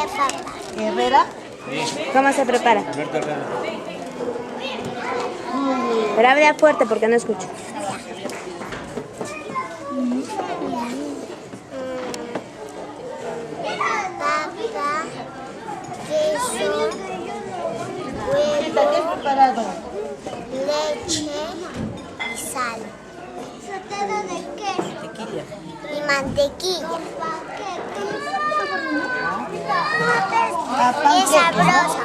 de papa. Herrera. ¿Cómo se prepara? Pero habla fuerte porque no escucho. Papa, queso, ¿Qué has preparado? leche y sal. Tequila. Y mantequilla. Papá, Y es sabroso.